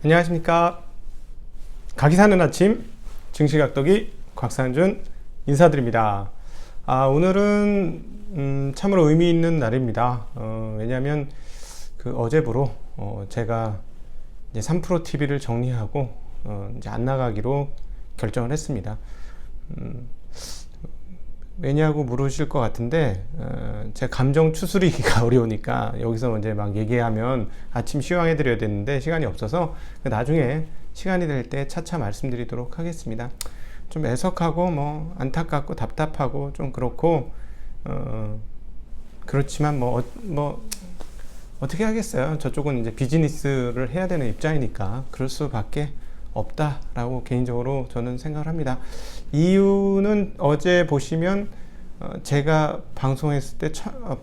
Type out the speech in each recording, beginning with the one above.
안녕하십니까. 각이 사는 아침 증시각도기 곽상준 인사드립니다. 오늘은 참으로 의미 있는 날입니다. 왜냐하면 어제부로 제가 이제 3프로 TV를 정리하고 이제 안 나가기로 결정을 했습니다. 왜냐고 물으실 것 같은데 제 감정 추스리기가 어려우니까 여기서 이제 막 얘기하면 아침 시황해 드려야 되는데 시간이 없어서 나중에 시간이 될 때 차차 말씀드리도록 하겠습니다. 좀 애석하고 뭐 안타깝고 답답하고 좀 그렇고 그렇지만 뭐 어떻게 하겠어요. 저쪽은 이제 비즈니스를 해야 되는 입장이니까 그럴 수밖에 없다라고 개인적으로 저는 생각을 합니다. 이유는 어제 보시면 제가 방송했을 때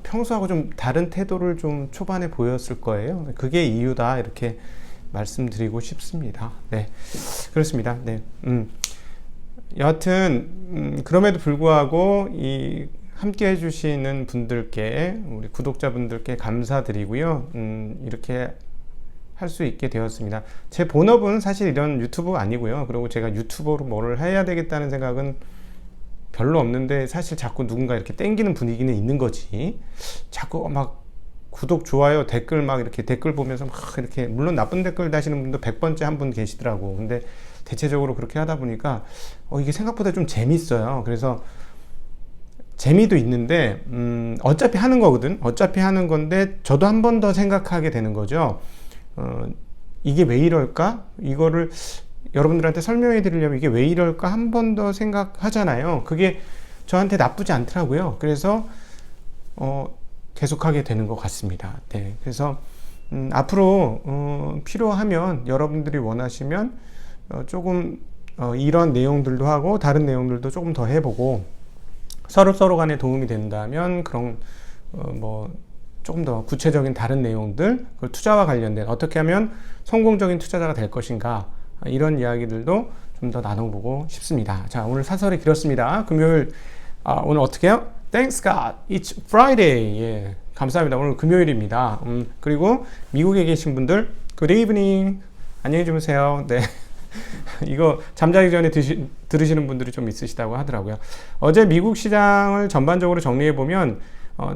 평소하고 좀 다른 태도를 좀 초반에 보였을 거예요. 그게 이유다 이렇게 말씀드리고 싶습니다. 네, 그렇습니다. 네, 여하튼 그럼에도 불구하고 이 함께 해주시는 분들께 우리 구독자분들께 감사드리고요. 이렇게 할 수 있게 되었습니다. 제 본업은 사실 이런 유튜브가 아니고요. 그리고 제가 유튜버로 뭐를 해야 되겠다는 생각은 별로 없는데 사실 자꾸 누군가 이렇게 땡기는 분위기는 있는 거지. 자꾸 막 구독, 좋아요, 댓글 막 이렇게 댓글 보면서 막 이렇게 물론 나쁜 댓글 다시는 분도 100번째 한 분 계시더라고. 근데 대체적으로 그렇게 하다 보니까 이게 생각보다 좀 재밌어요. 그래서 재미도 있는데 어차피 하는 거거든. 어차피 하는 건데 저도 한 번 더 생각하게 되는 거죠. 이게 왜 이럴까? 이거를 여러분들한테 설명해 드리려면 이게 왜 이럴까? 한 번 더 생각하잖아요. 그게 저한테 나쁘지 않더라고요. 그래서 계속하게 되는 것 같습니다. 네, 그래서 앞으로 필요하면 여러분들이 원하시면 조금 이런 내용들도 하고 다른 내용들도 조금 더 해보고 서로 간에 도움이 된다면 그런 조금 더 구체적인 다른 내용들, 투자와 관련된 어떻게 하면 성공적인 투자자가 될 것인가 이런 이야기들도 좀 더 나눠보고 싶습니다. 자, 오늘 사설이 길었습니다. 금요일 오늘 어떻게 해요? Thanks God, it's Friday. 예, 감사합니다. 오늘 금요일입니다. 그리고 미국에 계신 분들 Good evening. 안녕히 주무세요. 네. 이거 잠자기 전에 들으시는 분들이 좀 있으시다고 하더라고요. 어제 미국 시장을 전반적으로 정리해 보면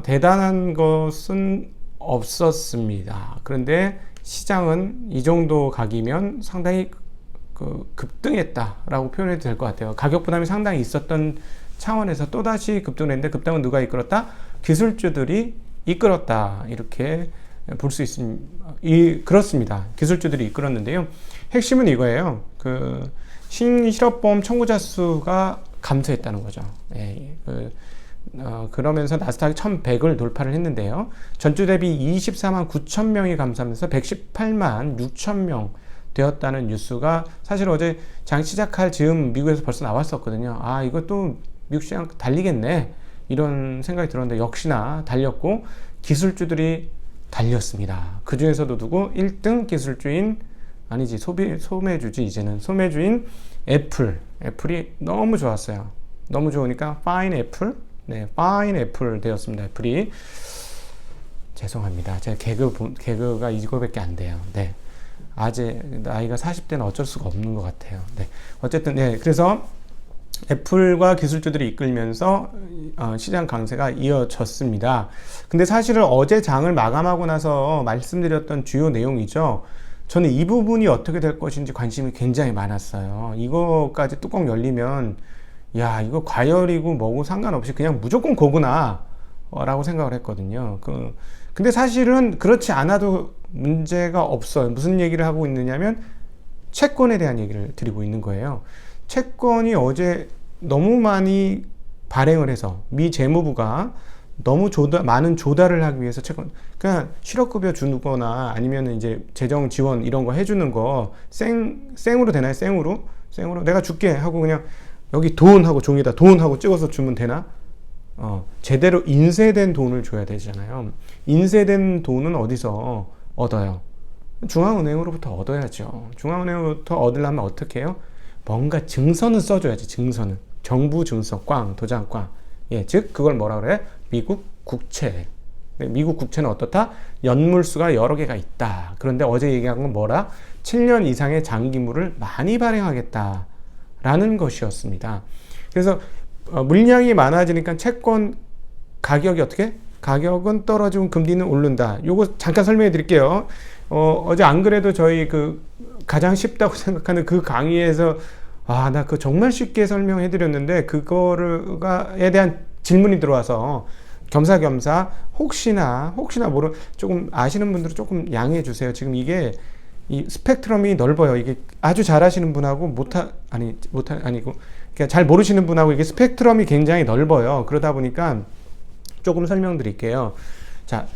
대단한 것은 없었습니다. 그런데 시장은 이 정도 각이면 상당히 급등했다라고 표현해도 될 것 같아요. 가격 부담이 상당히 있었던 차원에서 또다시 급등을 했는데 급등은 누가 이끌었다? 기술주들이 이끌었다. 이렇게 볼 수 있습니다. 그렇습니다. 기술주들이 이끌었는데요. 핵심은 이거예요. 신실업보험 청구자 수가 감소했다는 거죠. 네, 그러면서 나스닥이 1100을 돌파를 했는데요. 전주 대비 24만 9천 명이 감소하면서 118만 6천 명 되었다는 뉴스가 사실 어제 장 시작할 즈음 미국에서 벌써 나왔었거든요. 이것도 미국 시장 달리겠네 이런 생각이 들었는데 역시나 달렸고 기술주들이 달렸습니다. 그 중에서도 누구? 1등 기술주인 아니지 소매주지 이제는 소매주인 애플이 너무 좋았어요. 너무 좋으니까 파인 애플 되었습니다. 애플이 죄송합니다. 제 개그가 이거밖에 안 돼요. 네, 아직 나이가 40대는 어쩔 수가 없는 것 같아요. 네, 어쨌든 네, 그래서 애플과 기술주들이 이끌면서 시장 강세가 이어졌습니다. 근데 사실은 어제 장을 마감하고 나서 말씀드렸던 주요 내용이죠. 저는 이 부분이 어떻게 될 것인지 관심이 굉장히 많았어요. 이거까지 뚜껑 열리면 야, 이거 과열이고 뭐고 상관없이 그냥 무조건 고구나 라고 생각을 했거든요. 근데 사실은 그렇지 않아도 문제가 없어요. 무슨 얘기를 하고 있느냐면 채권에 대한 얘기를 드리고 있는 거예요. 채권이 어제 너무 많이 발행을 해서 미 재무부가 너무 많은 조달을 하기 위해서 그냥 실업급여 주거나 아니면 이제 재정 지원 이런 거 해주는 거 생으로 되나요? 생으로 내가 줄게 하고 그냥 여기 돈 하고 종이에다 돈 하고 찍어서 주면 되나? 제대로 인쇄된 돈을 줘야 되잖아요. 인쇄된 돈은 어디서 얻어요? 중앙은행으로부터 얻어야죠. 중앙은행으로부터 얻으려면 어떻게 해요? 뭔가 증서는 써줘야지. 증서는 정부 증서, 도장, 예, 즉 그걸 뭐라 그래? 미국 국채. 미국 국채는 어떻다? 연물수가 여러 개가 있다. 그런데 어제 얘기한 건 뭐라? 7년 이상의 장기물을 많이 발행하겠다라는 것이었습니다. 그래서 물량이 많아지니까 채권 가격이 어떻게? 가격은 떨어지고 금리는 오른다. 요거 잠깐 설명해 드릴게요. 어제 안 그래도 저희 그 가장 쉽다고 생각하는 그 강의에서 나 그거 정말 쉽게 설명해 드렸는데 그거에 대한 질문이 들어와서 겸사겸사 혹시나 조금 아시는 분들은 조금 양해해 주세요. 지금 이게 이 스펙트럼이 넓어요. 이게 아주 잘하시는 분하고 아니고 그러니까 잘 모르시는 분하고 이게 스펙트럼이 굉장히 넓어요. 그러다 보니까 조금 설명드릴게요. 자,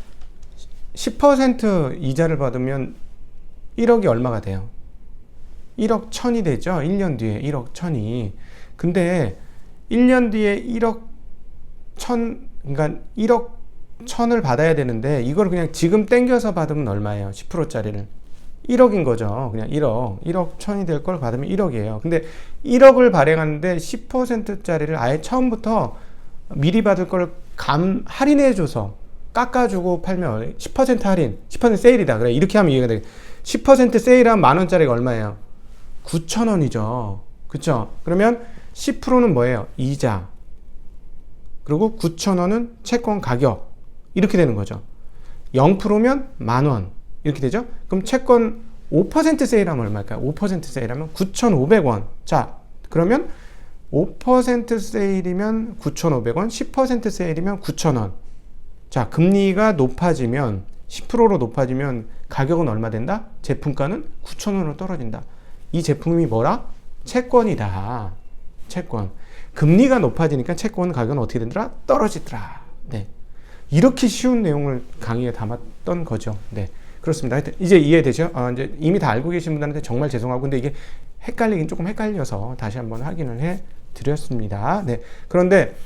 10% 이자를 받으면 1억이 얼마가 돼요? 1억 1000이 되죠? 1년 뒤에 1억 1000이. 근데 1년 뒤에 1억 1000, 그러니까 1억 1000을 받아야 되는데 이걸 그냥 지금 땡겨서 받으면 얼마예요? 10%짜리를. 1억인 거죠. 그냥 1억 1000이 될 걸 받으면 1억이에요. 근데 1억을 발행하는데 10%짜리를 아예 처음부터 미리 받을 걸 할인해줘서 깎아주고 팔면 10% 할인, 10% 세일이다. 그래, 이렇게 하면 이해가 돼. 10% 세일하면 만원짜리가 얼마예요? 9,000원이죠. 그쵸? 그러면 10%는 뭐예요? 이자. 그리고 9,000원은 채권 가격. 이렇게 되는 거죠. 0%면 만원. 이렇게 되죠? 그럼 채권 5% 세일하면 얼마일까요? 5% 세일하면 9,500원. 자, 그러면 5% 세일이면 9,500원, 10% 세일이면 9,000원. 자, 금리가 높아지면 10%로 높아지면 가격은 얼마 된다? 제품가는 9,000원으로 떨어진다. 이 제품이 뭐라? 채권이다. 채권. 금리가 높아지니까 채권 가격은 어떻게 되더라? 떨어지더라. 네. 이렇게 쉬운 내용을 강의에 담았던 거죠. 네. 그렇습니다. 하여튼 이제 이해되죠? 이제 이미 다 알고 계신 분들한테 정말 죄송하고, 근데 이게 헷갈리긴 조금 헷갈려서 다시 한번 확인을 해 드렸습니다. 네. 그런데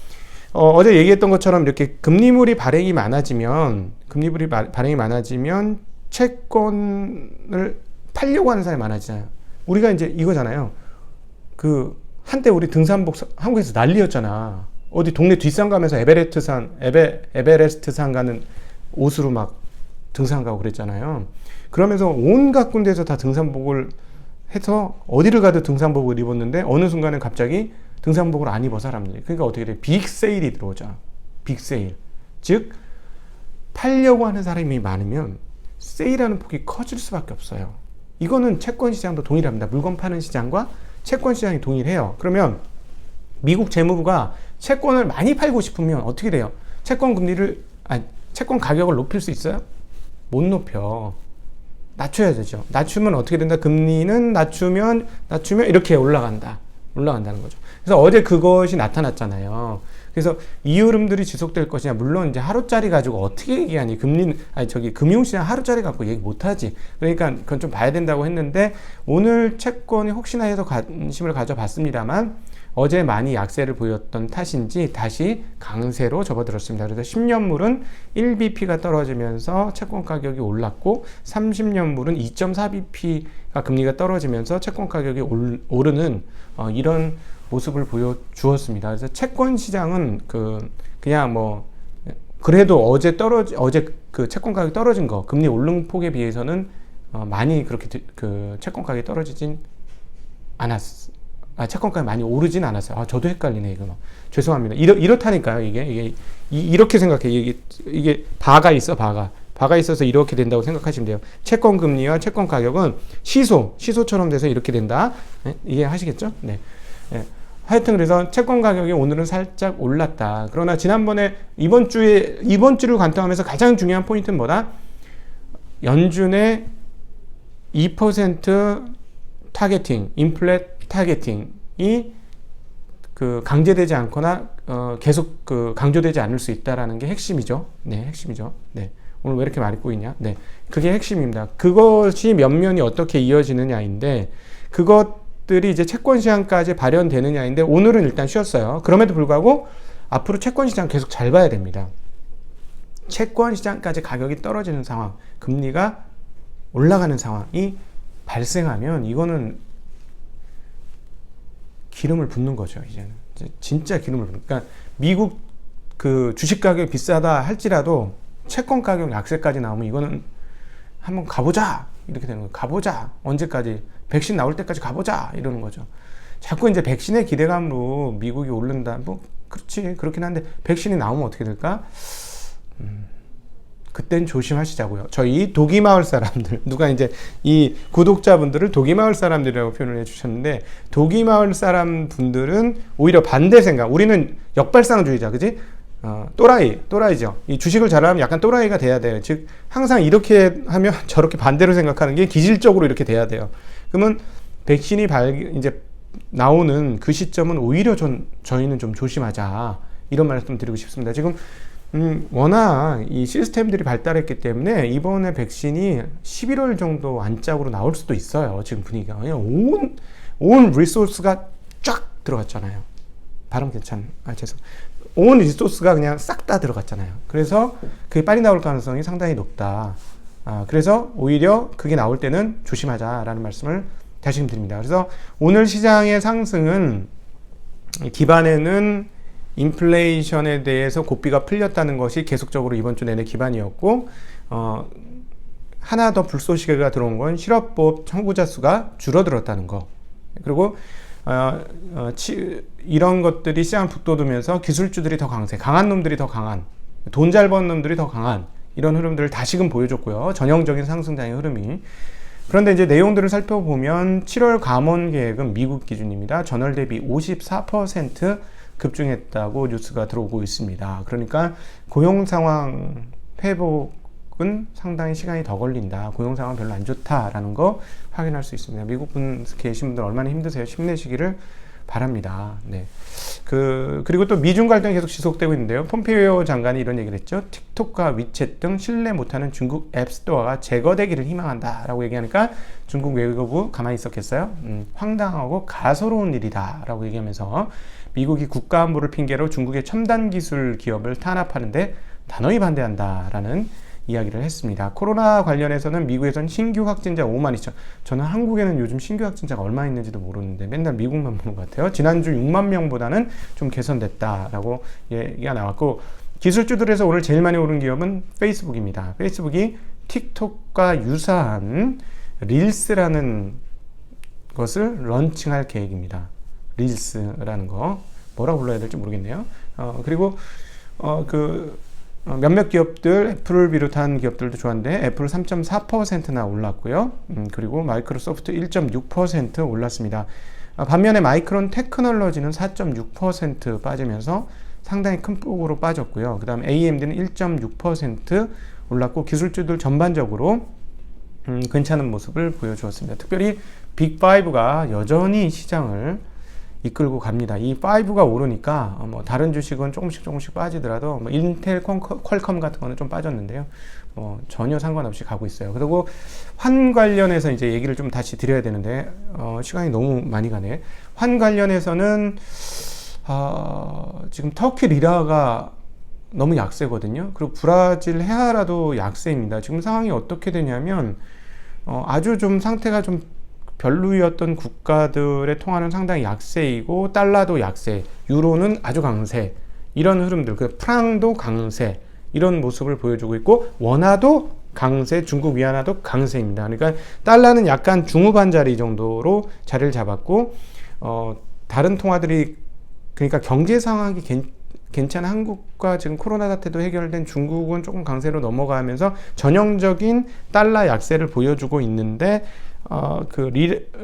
어제 얘기했던 것처럼 이렇게 금리물이 발행이 많아지면 채권을 팔려고 하는 사람이 많아지잖아요. 우리가 이제 이거잖아요. 그 한때 우리 등산복 한국에서 난리였잖아. 어디 동네 뒷산 가면서 에베레스트산 가는 옷으로 막 등산 가고 그랬잖아요. 그러면서 온갖 군데에서 다 등산복을 해서 어디를 가도 등산복을 입었는데 어느 순간에 갑자기 등산복을 안 입어 사람들이. 그러니까 어떻게 돼? 빅세일이 들어오죠. 빅세일. 즉 팔려고 하는 사람이 많으면 세일하는 폭이 커질 수밖에 없어요. 이거는 채권 시장도 동일합니다. 물건 파는 시장과 채권 시장이 동일해요. 그러면 미국 재무부가 채권을 많이 팔고 싶으면 어떻게 돼요? 채권 가격을 높일 수 있어요? 못 높여. 낮춰야 되죠. 낮추면 어떻게 된다? 금리는 낮추면 이렇게 올라간다는 거죠. 그래서 어제 그것이 나타났잖아요. 그래서 이 흐름들이 지속될 것이냐. 물론 이제 하루짜리 가지고 어떻게 얘기하니? 금융시장 하루짜리 갖고 얘기 못하지. 그러니까 그건 좀 봐야 된다고 했는데, 오늘 채권이 혹시나 해서 관심을 가져봤습니다만 어제 많이 약세를 보였던 탓인지 다시 강세로 접어들었습니다. 그래서 10년물은 1bp가 떨어지면서 채권 가격이 올랐고, 30년물은 2.4bp가 금리가 떨어지면서 채권 가격이 오르는 이런 모습을 보여주었습니다. 그래서 채권 시장은 그냥 그래도 어제 그 채권 가격이 떨어진 거, 금리 오른 폭에 비해서는 많이 그렇게 채권 가격이 떨어지진 않았어요. 채권 가격이 많이 오르진 않았어요. 저도 헷갈리네, 이거. 죄송합니다. 이렇다니까요, 이게. 이렇게 생각해. 이게 바가 있어서 이렇게 된다고 생각하시면 돼요. 채권 금리와 채권 가격은 시소처럼 돼서 이렇게 된다. 네? 이해하시겠죠? 네. 네. 하여튼 그래서 채권 가격이 오늘은 살짝 올랐다. 그러나 지난번에 이번 주를 관통하면서 가장 중요한 포인트는 뭐다? 연준의 2% 타겟팅, 인플레 타겟팅이 강제되지 않거나 계속 강조되지 않을 수 있다라는 게 핵심이죠. 네, 핵심이죠. 네. 오늘 왜 이렇게 많이 꼬이냐? 네. 그게 핵심입니다. 그것이 면면이 어떻게 이어지느냐인데, 그것들이 이제 채권 시장까지 발현되느냐인데, 오늘은 일단 쉬었어요. 그럼에도 불구하고 앞으로 채권 시장 계속 잘 봐야 됩니다. 채권 시장까지 가격이 떨어지는 상황, 금리가 올라가는 상황이 발생하면 이거는 기름을 붓는 거죠. 이제는 진짜 기름을 붓는. 그러니까 미국 주식 가격이 비싸다 할지라도 채권 가격 약세까지 나오면 이거는 한번 가보자 이렇게 되는 거예요. 가보자, 언제까지, 백신 나올 때까지 가보자 이러는 거죠. 자꾸 이제 백신의 기대감으로 미국이 오른다, 뭐 그렇지, 그렇긴 한데 백신이 나오면 어떻게 될까? 그땐 조심하시자고요. 저희 독이마을 사람들, 누가 이제 이 구독자분들을 독이마을 사람들이라고 표현을 해주셨는데, 독이마을 사람 분들은 오히려 반대 생각. 우리는 역발상주의자, 그지? 또라이죠. 이 주식을 잘하면 약간 또라이가 돼야 돼요. 즉 항상 이렇게 하면 저렇게 반대로 생각하는 게 기질적으로 이렇게 돼야 돼요. 그러면 백신이 이제 나오는 그 시점은 오히려 저희는 좀 조심하자, 이런 말씀 드리고 싶습니다. 지금 워낙 이 시스템들이 발달했기 때문에 이번에 백신이 11월 정도 안짝으로 나올 수도 있어요. 지금 분위기가 그냥 온 리소스가 쫙 들어갔잖아요. 발음 죄송. 온 리소스가 그냥 싹 다 들어갔잖아요. 그래서 그게 빨리 나올 가능성이 상당히 높다. 그래서 오히려 그게 나올 때는 조심하자라는 말씀을 다시 드립니다. 그래서 오늘 시장의 상승은 기반에는 인플레이션에 대해서 고삐가 풀렸다는 것이 계속적으로 이번 주 내내 기반이었고, 하나 더 불쏘시개가 들어온 건 실업보험 청구자 수가 줄어들었다는 거. 그리고 이런 것들이 시장을 북돋우면서 기술주들이 더 강한 놈들이 더 강한, 돈 잘 버는 놈들이 더 강한, 이런 흐름들을 다시금 보여줬고요. 전형적인 상승장의 흐름이. 그런데 이제 내용들을 살펴보면 7월 감원 계획은 미국 기준입니다. 전월 대비 54% 급증했다고 뉴스가 들어오고 있습니다. 그러니까 고용 상황 회복은 상당히 시간이 더 걸린다. 고용 상황 별로 안 좋다라는 거 확인할 수 있습니다. 미국 분 계신 분들 얼마나 힘드세요? 힘내시기를 바랍니다. 네. 그리고 또 미중 갈등이 계속 지속되고 있는데요. 폼페이오 장관이 이런 얘기를 했죠. 틱톡과 위챗 등 신뢰 못하는 중국 앱스토어가 제거되기를 희망한다라고 얘기하니까 중국 외교부 가만히 있었겠어요? 황당하고 가소로운 일이다라고 얘기하면서 미국이 국가안보를 핑계로 중국의 첨단 기술 기업을 탄압하는데 단호히 반대한다라는 이야기를 했습니다. 코로나 관련해서는 미국에선 신규 확진자 5만 2천. 저는 한국에는 요즘 신규 확진자가 얼마 있는지도 모르는데 맨날 미국만 보는 것 같아요. 지난주 6만 명보다는 좀 개선됐다라고 얘기가 나왔고, 기술주들에서 오늘 제일 많이 오른 기업은 페이스북입니다. 페이스북이 틱톡과 유사한 릴스라는 것을 런칭할 계획입니다. 릴스라는 거 뭐라고 불러야 될지 모르겠네요. 그리고 몇몇 기업들, 애플을 비롯한 기업들도 좋았는데 애플 3.4%나 올랐고요. 그리고 마이크로소프트 1.6% 올랐습니다. 반면에 마이크론 테크놀로지는 4.6% 빠지면서 상당히 큰 폭으로 빠졌고요. 그 다음 AMD는 1.6% 올랐고, 기술주들 전반적으로 괜찮은 모습을 보여주었습니다. 특별히 빅5가 여전히 시장을 이끌고 갑니다. 이 5가 오르니까 다른 주식은 조금씩 빠지더라도 인텔, 퀄컴 같은 거는 좀 빠졌는데요. 전혀 상관없이 가고 있어요. 그리고 환 관련해서 이제 얘기를 좀 다시 드려야 되는데 시간이 너무 많이 가네. 환 관련해서는 지금 터키 리라가 너무 약세거든요. 그리고 브라질 헤아라도 약세입니다. 지금 상황이 어떻게 되냐면 아주 좀 상태가 좀 별로였던 국가들의 통화는 상당히 약세이고, 달러도 약세, 유로는 아주 강세, 이런 흐름들, 프랑도 강세, 이런 모습을 보여주고 있고, 원화도 강세, 중국 위안화도 강세입니다. 그러니까 달러는 약간 중후반 자리 정도로 자리를 잡았고, 다른 통화들이, 그러니까 경제 상황이 괜찮은 한국과 지금 코로나 사태도 해결된 중국은 조금 강세로 넘어가면서 전형적인 달러 약세를 보여주고 있는데,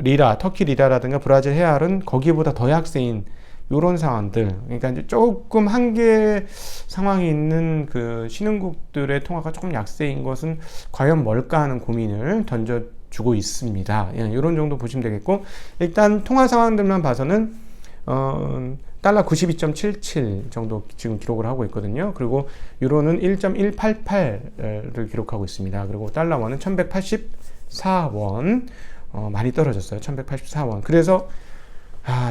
리라, 터키 리라라든가 브라질 헤알은 거기보다 더 약세인 요런 상황들, 그러니까 이제 조금 한계 상황이 있는 그 신흥국들의 통화가 조금 약세인 것은 과연 뭘까 하는 고민을 던져주고 있습니다. 이런 정도 보시면 되겠고, 일단 통화 상황들만 봐서는 달러 92.77 정도 지금 기록을 하고 있거든요. 그리고 유로는 1.188을 기록하고 있습니다. 그리고 달러 원은 1184원, 많이 떨어졌어요. 1184원. 그래서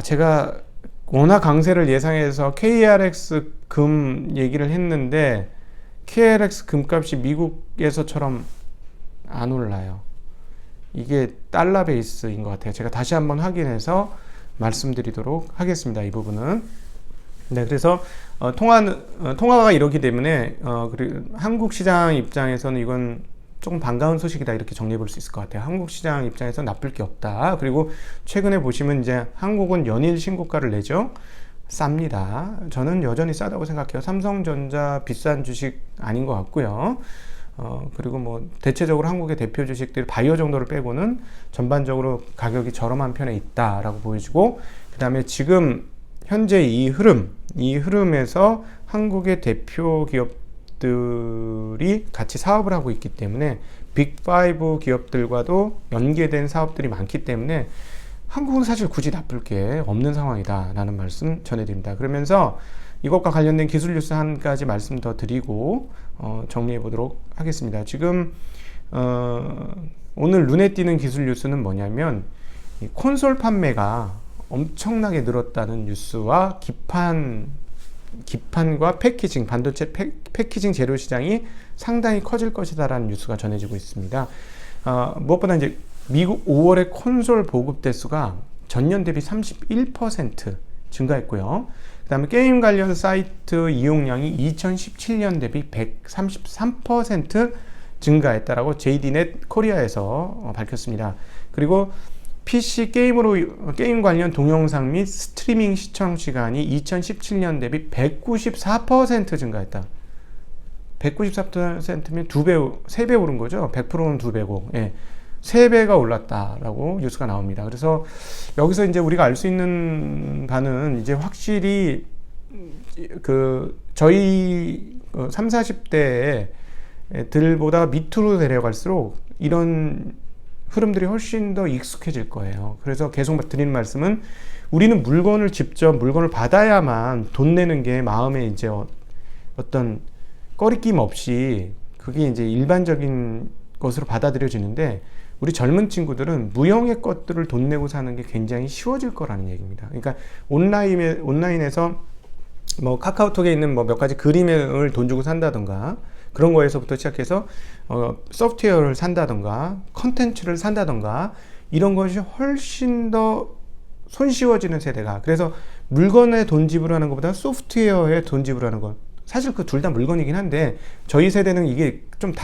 제가 원화 강세를 예상해서 KRX 금 얘기를 했는데, KRX 금값이 미국에서처럼 안 올라요. 이게 달러 베이스인 것 같아요. 제가 다시 한번 확인해서 말씀드리도록 하겠습니다. 이 부분은. 네, 그래서 통화가 이렇기 때문에 그리고 한국 시장 입장에서는 이건 조금 반가운 소식이다 이렇게 정리해 볼 수 있을 것 같아요. 한국 시장 입장에서 나쁠 게 없다. 그리고 최근에 보시면 이제 한국은 연일 신고가를 내죠. 쌉니다. 저는 여전히 싸다고 생각해요. 삼성전자 비싼 주식 아닌 것 같고요. 그리고 뭐 대체적으로 한국의 대표 주식들 바이오 정도를 빼고는 전반적으로 가격이 저렴한 편에 있다라고 보여지고, 그 다음에 지금 현재 이 흐름에서 한국의 대표 기업들이 같이 사업을 하고 있기 때문에 빅5 기업들과도 연계된 사업들이 많기 때문에 한국은 사실 굳이 나쁠 게 없는 상황이다 라는 말씀 전해드립니다. 그러면서 이것과 관련된 기술 뉴스 한 가지 말씀 더 드리고 정리해 보도록 하겠습니다. 지금 오늘 눈에 띄는 기술 뉴스는 뭐냐면 이 콘솔 판매가 엄청나게 늘었다는 뉴스와 기판과 패키징, 반도체 패키징 재료 시장이 상당히 커질 것이다 라는 뉴스가 전해지고 있습니다. 무엇보다 이제 미국 5월의 콘솔 보급 대수가 전년 대비 31% 증가했고요. 그 다음에 게임 관련 사이트 이용량이 2017년 대비 133% 증가했다라고 JD넷 코리아에서 밝혔습니다. 그리고 PC 게임 관련 동영상 및 스트리밍 시청 시간이 2017년 대비 194% 증가했다. 194%면 3배 오른 거죠. 100%는 2배고, 예. 3배가 올랐다라고 뉴스가 나옵니다. 그래서 여기서 이제 우리가 알 수 있는 바는 이제 확실히 저희 30, 40대들보다 밑으로 내려갈수록 이런 흐름들이 훨씬 더 익숙해질 거예요. 그래서 계속 드리는 말씀은 우리는 물건을 받아야만 돈 내는 게 마음에 이제 어떤 꺼리낌 없이 그게 이제 일반적인 것으로 받아들여지는데, 우리 젊은 친구들은 무형의 것들을 돈 내고 사는 게 굉장히 쉬워질 거라는 얘기입니다. 그러니까 온라인에서 뭐 카카오톡에 있는 뭐 몇 가지 그림을 돈 주고 산다던가 그런 거에서부터 시작해서 소프트웨어를 산다던가 컨텐츠를 산다던가 이런 것이 훨씬 더 손쉬워지는 세대가, 그래서 물건에 돈 지불하는 것보다 소프트웨어에 돈 지불하는 것, 사실 그 둘 다 물건이긴 한데 저희 세대는 이게 좀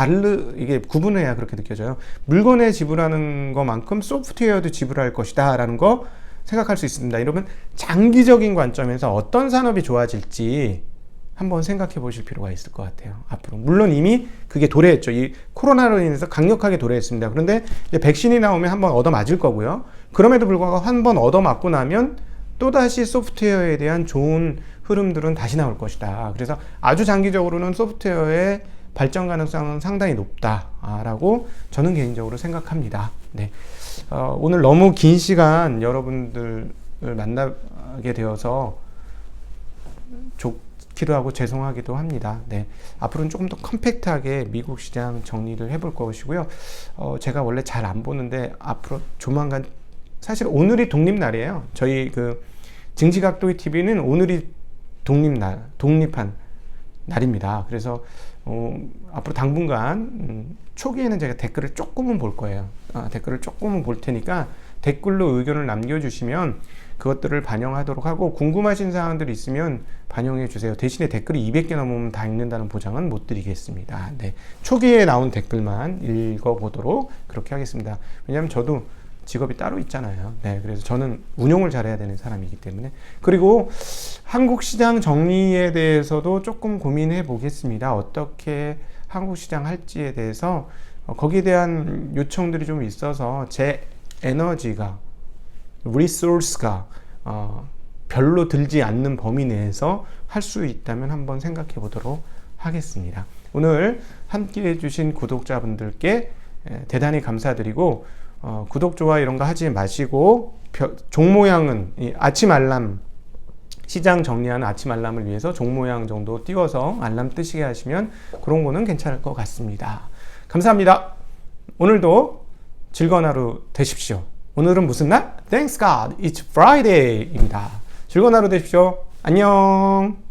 이게 구분해야 그렇게 느껴져요. 물건에 지불하는 것만큼 소프트웨어도 지불할 것이다 라는 거 생각할 수 있습니다. 이러면 장기적인 관점에서 어떤 산업이 좋아질지 한번 생각해 보실 필요가 있을 것 같아요. 앞으로 물론 이미 그게 도래했죠. 이 코로나로 인해서 강력하게 도래했습니다. 그런데 이제 백신이 나오면 한번 얻어맞을 거고요. 그럼에도 불구하고 한번 얻어맞고 나면 또다시 소프트웨어에 대한 좋은 흐름들은 다시 나올 것이다. 그래서 아주 장기적으로는 소프트웨어의 발전 가능성은 상당히 높다라고 저는 개인적으로 생각합니다. 네. 오늘 너무 긴 시간 여러분들을 만나게 되어서 좋기도 하고 죄송하기도 합니다. 네. 앞으로는 조금 더 컴팩트하게 미국 시장 정리를 해볼 것이고요. 제가 원래 잘 안 보는데 앞으로 조만간, 사실 오늘이 독립날이에요. 저희 증시각도기 TV는 오늘이 독립한 날입니다. 그래서 앞으로 당분간 초기에는 제가 댓글을 조금은 볼 거예요. 댓글을 조금은 볼 테니까 댓글로 의견을 남겨주시면 그것들을 반영하도록 하고, 궁금하신 사항들이 있으면 반영해 주세요. 대신에 댓글이 200개 넘으면 다 읽는다는 보장은 못 드리겠습니다. 네. 초기에 나온 댓글만 읽어보도록 그렇게 하겠습니다. 왜냐하면 저도 직업이 따로 있잖아요. 네, 그래서 저는 운용을 잘해야 되는 사람이기 때문에. 그리고 한국 시장 정리에 대해서도 조금 고민해 보겠습니다. 어떻게 한국 시장 할지에 대해서 거기에 대한 요청들이 좀 있어서 제 에너지가, 리소스가 별로 들지 않는 범위 내에서 할 수 있다면 한번 생각해 보도록 하겠습니다. 오늘 함께 해주신 구독자분들께 대단히 감사드리고, 구독, 좋아요 이런 거 하지 마시고 종 모양은 아침 알람, 시장 정리하는 아침 알람을 위해서 종 모양 정도 띄워서 알람 뜨시게 하시면 그런 거는 괜찮을 것 같습니다. 감사합니다. 오늘도 즐거운 하루 되십시오. 오늘은 무슨 날? Thanks God, it's Friday입니다. 즐거운 하루 되십시오. 안녕.